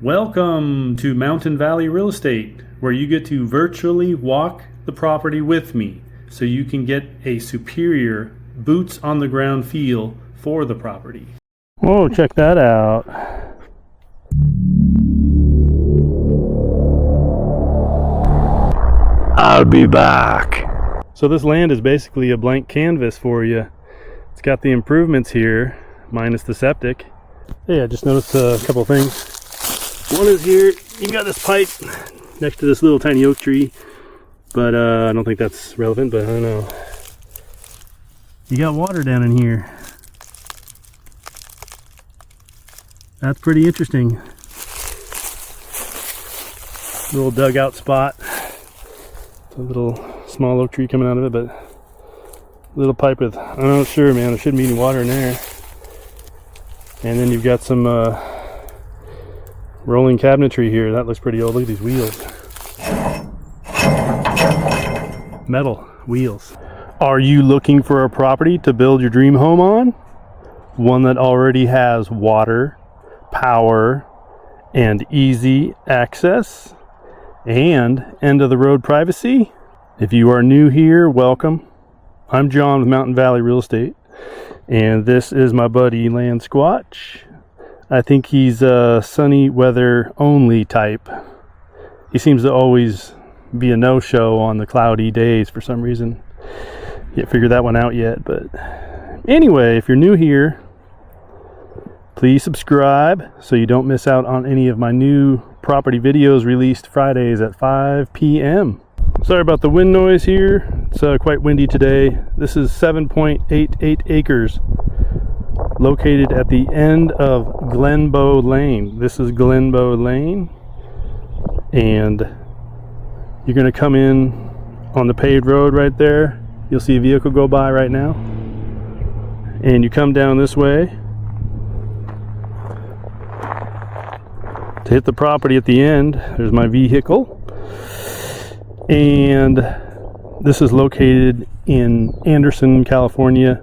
Welcome to Mountain Valley Real Estate, where you get to virtually walk the property with me so you can get a superior boots on the ground feel for the property. Oh, check that out. I'll be back. So this land is basically a blank canvas for you. It's got the improvements here, minus the septic. Hey, I just noticed a couple of things. One is here, you got this pipe next to this little tiny oak tree, but I don't think that's relevant, but I don't know. You got water down in here. That's pretty interesting. Little dugout spot. A little small oak tree coming out of it, but a little pipe with, I'm not sure, man, there shouldn't be any water in there. And then you've got some rolling cabinetry here. That looks pretty old. Look at these wheels. Metal wheels. Are you looking for a property to build your dream home on? One that already has water, power, and easy access, and end of the road privacy? If you are new here, welcome. I'm John with Mountain Valley Real Estate, and this is my buddy Land Squatch. I think he's a sunny weather only type. He seems to always be a no-show on the cloudy days for some reason. Can't figure that one out yet, but anyway, if you're new here, please subscribe so you don't miss out on any of my new property videos released Fridays at 5 p.m. Sorry about the wind noise here. It's quite windy today. This is 7.88 acres located at the end of Glenbo Lane. This is Glenbo Lane, and you're going to come in on the paved road right there. You'll see a vehicle go by right now, and you come down this way to hit the property at the end. There's my vehicle, and this is located in Anderson, California.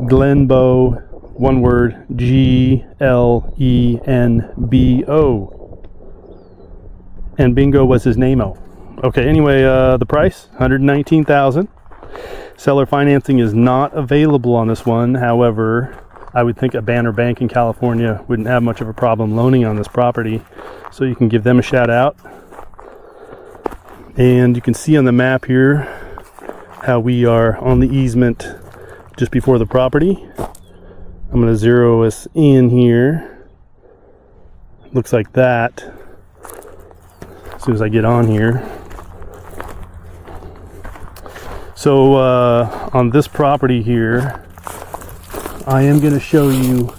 Glenbo, one word, Glenbo. And bingo was his name-o. Okay, anyway, the price, $119,000. Seller financing is not available on this one. However, I would think a Banner Bank in California wouldn't have much of a problem loaning on this property, so you can give them a shout out. And you can see on the map here how we are on the easement just before the property. I'm going to zero us in here. Looks like that as soon as I get on here. So on this property here, I am going to show you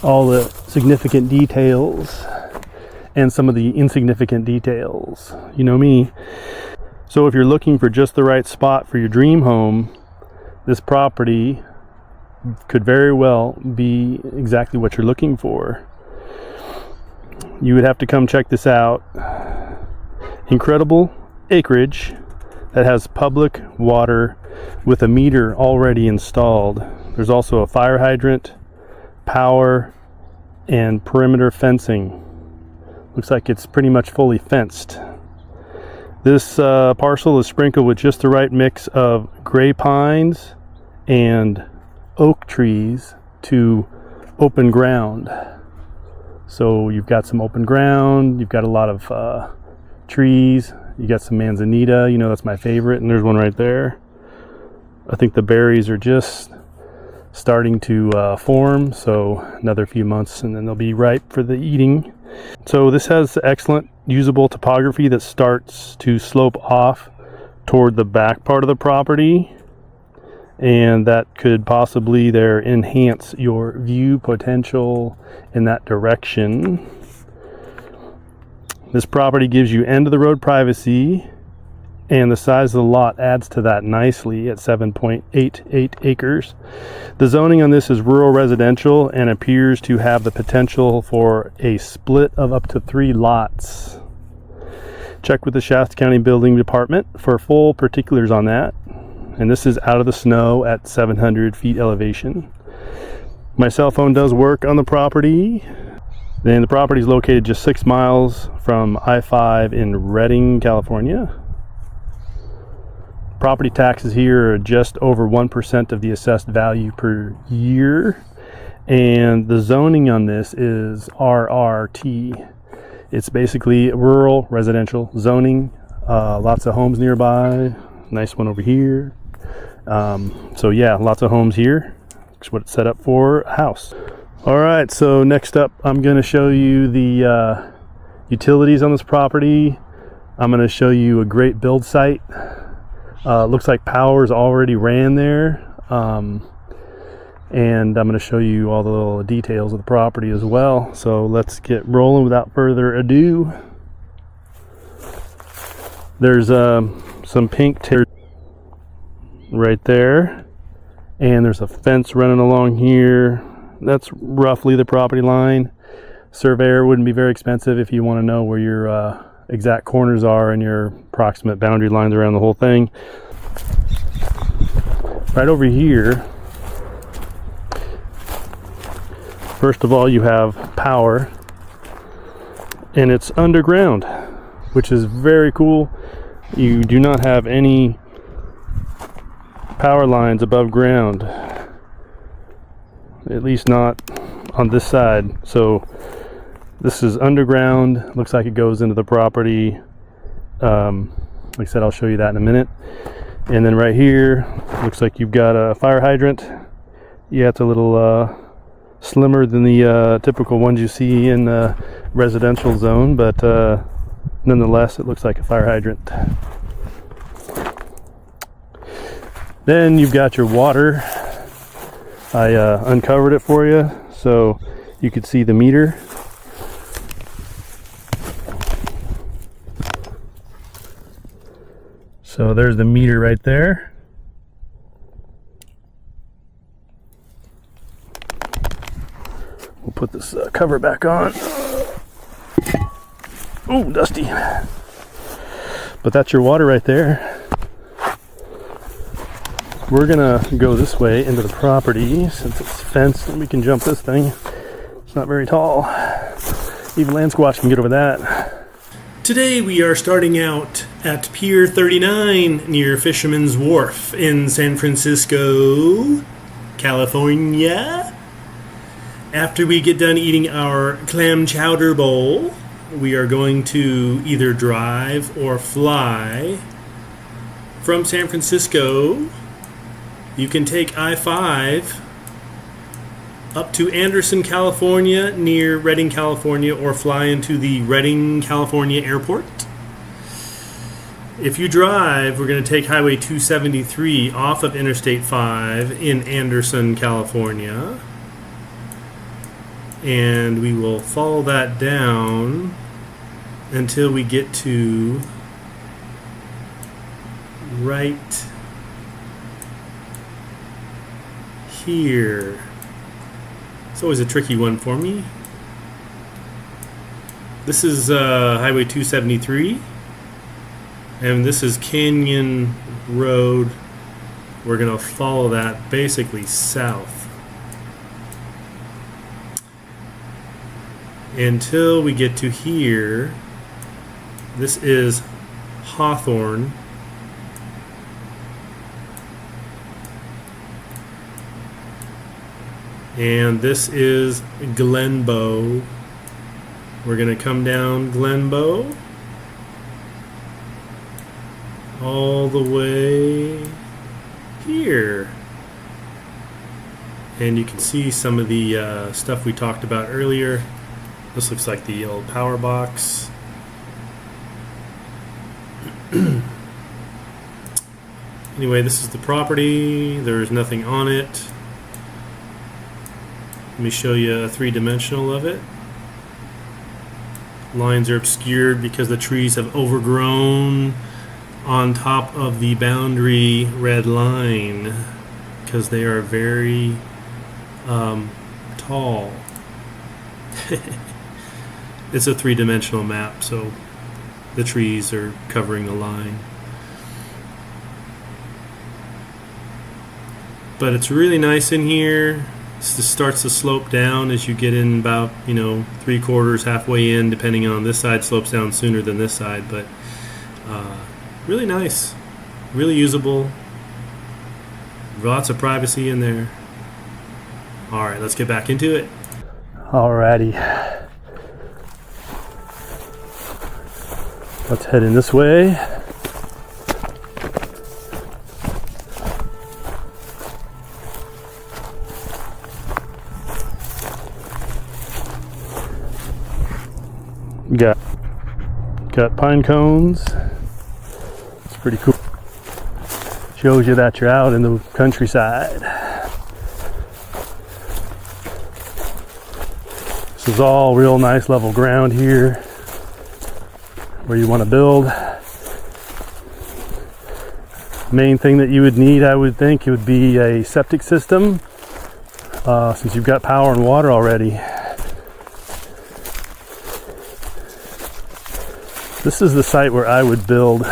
all the significant details and some of the insignificant details. You know me. So if you're looking for just the right spot for your dream home, this property could very well be exactly what you're looking for. You would have to come check this out. Incredible acreage that has public water with a meter already installed. There's also a fire hydrant, power, and perimeter fencing. Looks like it's pretty much fully fenced. This parcel is sprinkled with just the right mix of gray pines and oak trees to open ground. So you've got some open ground, you've got a lot of trees, you got some manzanita, you know, that's my favorite, and there's one right there. I think the berries are just starting to form, so another few months and then they'll be ripe for the eating. So this has excellent usable topography that starts to slope off toward the back part of the property, and that could possibly there enhance your view potential in that direction. This property gives you end of the road privacy, and the size of the lot adds to that nicely at 7.88 acres. The zoning on this is rural residential and appears to have the potential for a split of up to 3 lots. Check with the Shasta County Building Department for full particulars on that. And this is out of the snow at 700 feet elevation. My cell phone does work on the property. Then the property is located just 6 miles from I-5 in Redding, California. Property taxes here are just over 1% of the assessed value per year. And the zoning on this is RRT. It's basically rural residential zoning. Lots of homes nearby. Nice one over here. So yeah, lots of homes here. That's what it's set up for, a house. All right, so next up, I'm going to show you the utilities on this property. I'm going to show you a great build site. Looks like power's already ran there. And I'm going to show you all the little details of the property as well. So let's get rolling without further ado. There's some pink tiers right there. And there's a fence running along here. That's roughly the property line. Surveyor wouldn't be very expensive if you want to know where your exact corners are and your approximate boundary lines around the whole thing. Right over here, first of all, you have power, and it's underground, which is very cool. You do not have any power lines above ground, at least not on this side. So this is underground. Looks like it goes into the property. Like I said, I'll show you that in a minute. And then right here, looks like you've got a fire hydrant. Yeah, it's a little slimmer than the typical ones you see in the residential zone, but nonetheless, it looks like a fire hydrant. Then you've got your water. I uncovered it for you so you could see the meter. So there's the meter right there. We'll put this cover back on. Oh, dusty. But that's your water right there. We're gonna go this way into the property since it's fenced and we can jump this thing. It's not very tall. Even Land Squatch can get over that. Today we are starting out at Pier 39 near Fisherman's Wharf in San Francisco, California. After we get done eating our clam chowder bowl, we are going to either drive or fly from San Francisco. You can take I-5 up to Anderson, California, near Redding, California, or fly into the Redding, California airport. If you drive, we're going to take Highway 273 off of Interstate 5 in Anderson, California. And we will follow that down until we get to right here. It's always a tricky one for me. This is Highway 273, and this is Canyon Road. We're going to follow that basically south until we get to here. This is Hawthorne. And this is Glenbo. We're going to come down Glenbo all the way here. And you can see some of the stuff we talked about earlier. This looks like the old power box. Anyway, this is the property. There's nothing on it. Let me show you a three-dimensional of it. Lines are obscured because the trees have overgrown on top of the boundary red line because they are very tall. It's a three-dimensional map, so the trees are covering the line. But it's really nice in here. starts to slope down as you get in about 3/4 halfway in, depending on this side slopes down sooner than this side, but really nice, really usable, lots of privacy in there. All right, let's get back into it. Alrighty, let's head in this way. Got pine cones. It's pretty cool. Shows you that you're out in the countryside. This is all real nice level ground here where you want to build. Main thing that you would need, I would think, it would be a septic system, since you've got power and water already. This is the site where I would build.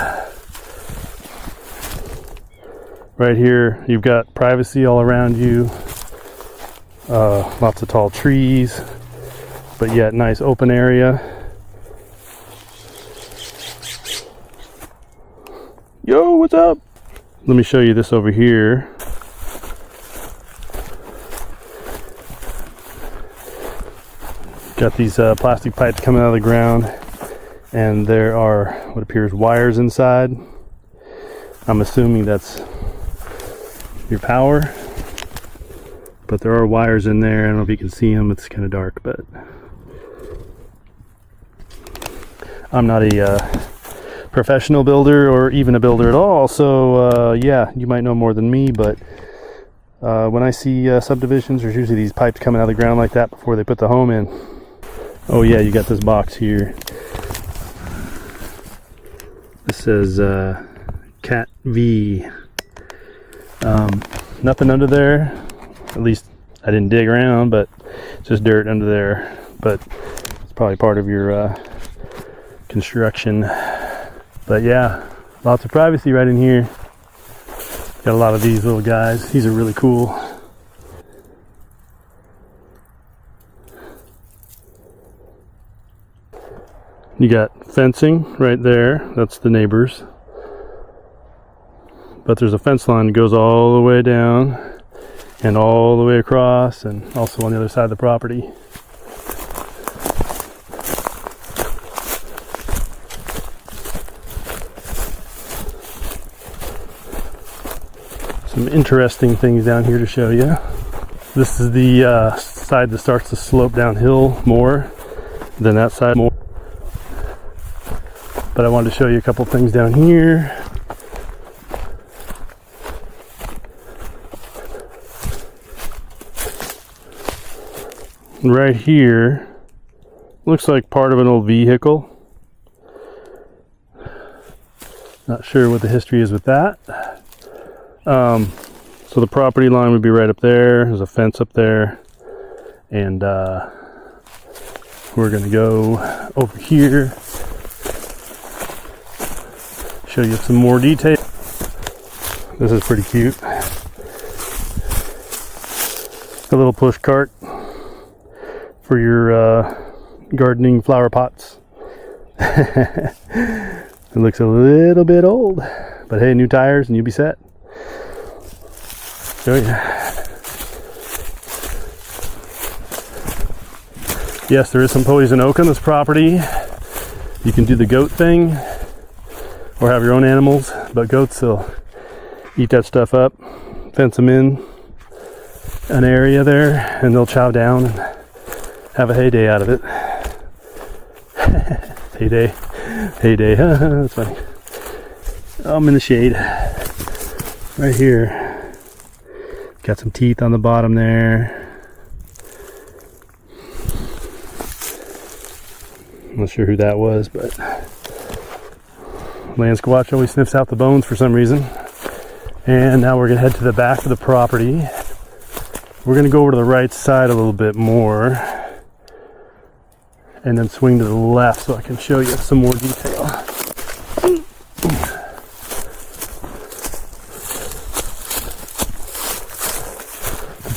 Right here, you've got privacy all around you, lots of tall trees, but yet nice open area. Yo, what's up? Let me show you this over here. Got these plastic pipes coming out of the ground, and there are what appears wires inside. I'm assuming that's your power, but there are wires in there. I don't know if you can see them, it's kind of dark, but I'm not a professional builder or even a builder at all, so yeah, you might know more than me, but when I see subdivisions, there's usually these pipes coming out of the ground like that before they put the home in. Oh yeah, you got this box here. This says Cat V. Nothing under there. At least I didn't dig around, but it's just dirt under there. But it's probably part of your construction. But yeah, lots of privacy right in here. Got a lot of these little guys. These are really cool. You got fencing right there. That's the neighbors. But there's a fence line that goes all the way down and all the way across, and also on the other side of the property. Some interesting things down here to show you. This is the side that starts to slope downhill more than that side more. But I wanted to show you a couple things down here. Right here, looks like part of an old vehicle. Not sure what the history is with that. So the property line would be right up there. There's a fence up there. And we're gonna go over here, show you some more detail. This is pretty cute. A little push cart for your gardening flower pots. It looks a little bit old, but hey, new tires and you'll be set. Show you. Yes, there is some poison oak on this property. You can do the goat thing or have your own animals, but goats will eat that stuff up. Fence them in an area there and they'll chow down and have a heyday out of it. Heyday. Heyday. That's funny. I'm in the shade. Right here. Got some teeth on the bottom there. I'm not sure who that was, but Land Squatch always sniffs out the bones for some reason. And now we're gonna head to the back of the property. We're gonna go over to the right side a little bit more and then swing to the left so I can show you some more detail.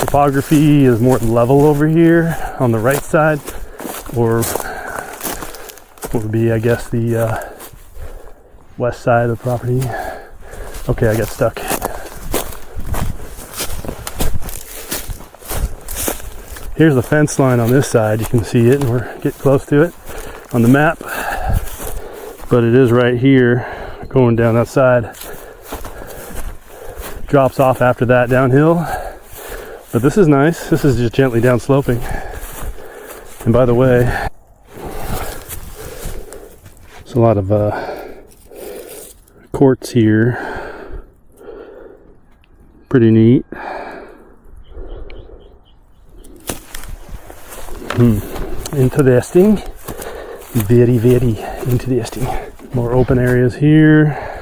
topography is more level over here on the right side, or what would be, I guess, the west side of the property. Okay, I got stuck. Here's the fence line on this side. You can see it, and we're getting close to it on the map. But it is right here, going down that side. Drops off after that downhill. But this is nice. This is just gently down sloping. And by the way, there's a lot of quartz here. Pretty neat. Interesting. Very, very interesting. More open areas here.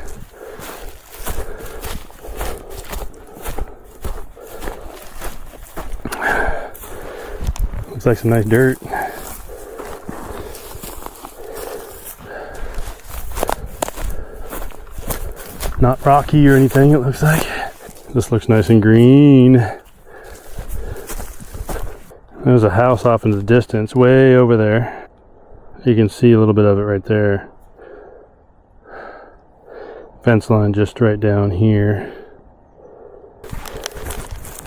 Looks like some nice dirt. Not rocky or anything, it looks like. This looks nice and green. There's a house off in the distance, way over there. You can see a little bit of it right there. Fence line just right down here.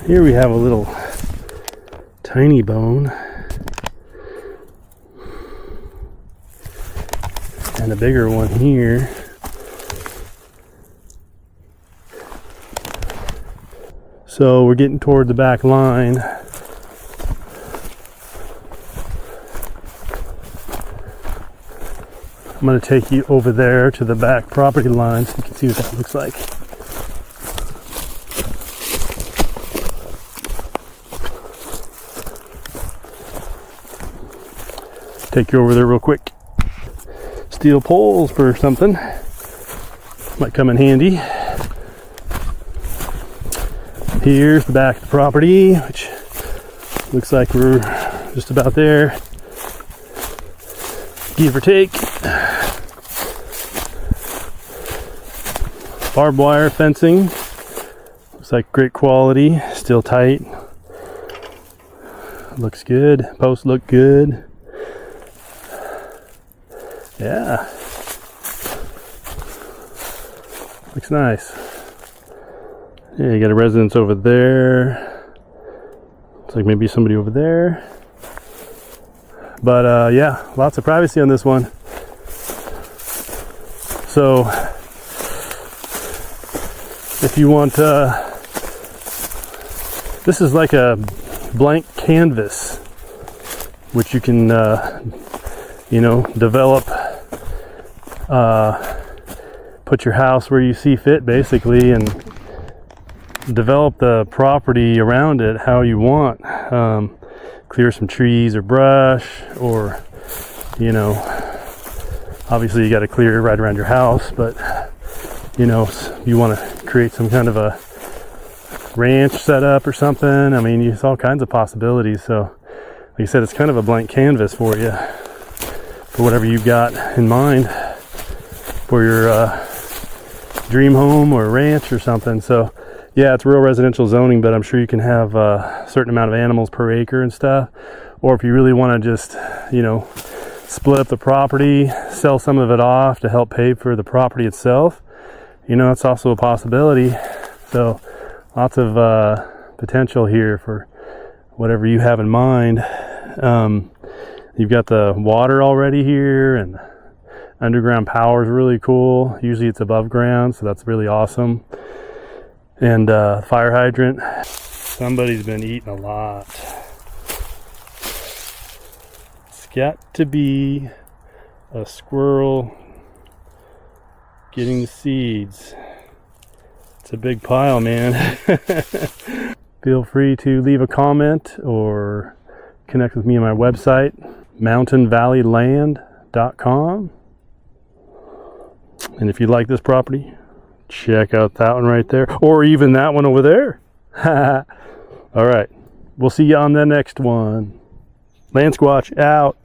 Here we have a little tiny bone. And a bigger one here. So we're getting toward the back line. I'm going to take you over there to the back property line so you can see what that looks like. Take you over there real quick. Steel poles for something. Might come in handy. Here's the back of the property, which looks like we're just about there. Give or take. Barbed wire fencing. Looks like great quality. Still tight. Looks good. Posts look good. Yeah. Looks nice. Yeah, you got a residence over there. Looks like maybe somebody over there. But yeah, lots of privacy on this one. So if you want, this is like a blank canvas, which you can, you know, develop, put your house where you see fit, basically, and develop the property around it how you want. Clear some trees or brush, or, you know, obviously you got to clear right around your house, but, you know, you want to create some kind of a ranch setup or something. I mean, there's all kinds of possibilities. So like I said, it's kind of a blank canvas for you, for whatever you've got in mind for your dream home or ranch or something. So yeah, it's real residential zoning, but I'm sure you can have a certain amount of animals per acre and stuff. Or if you really want to just, you know, split up the property, sell some of it off to help pay for the property itself, you know, it's also a possibility. So lots of potential here for whatever you have in mind. You've got the water already here, and underground power is really cool. Usually it's above ground, so that's really awesome. And fire hydrant. Somebody's been eating a lot. It's got to be a squirrel getting the seeds. It's a big pile, man. Feel free to leave a comment or connect with me on my website, mountainvalleyland.com. And if you like this property, check out that one right there, or even that one over there. All right, we'll see you on the next one. Land Squatch out.